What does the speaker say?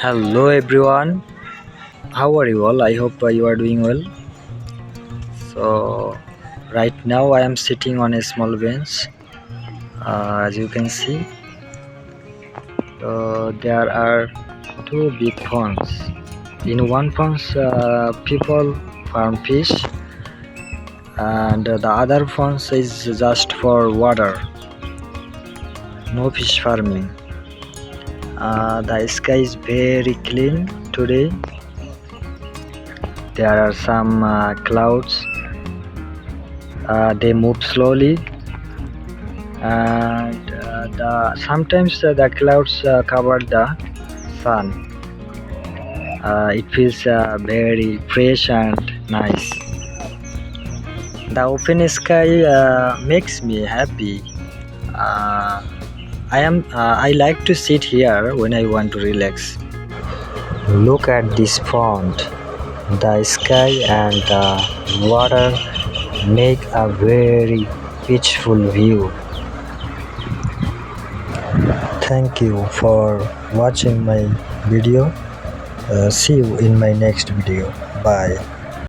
Hello everyone, how are you all? I hope you are doing well. So, right now I am sitting on a small bench. As you can see, there are two big ponds. In one pond, people farm fish, and the other pond is just for water, no fish farming. The sky is very clean today. There are some clouds. They move slowly, and sometimes the clouds cover the sun. It feels very fresh and nice. The open sky makes me happy. uh, I like to sit here when I want to relax. Look at this pond. The sky and the water make a very peaceful view. Thank you for watching my video. See you in my next video. Bye.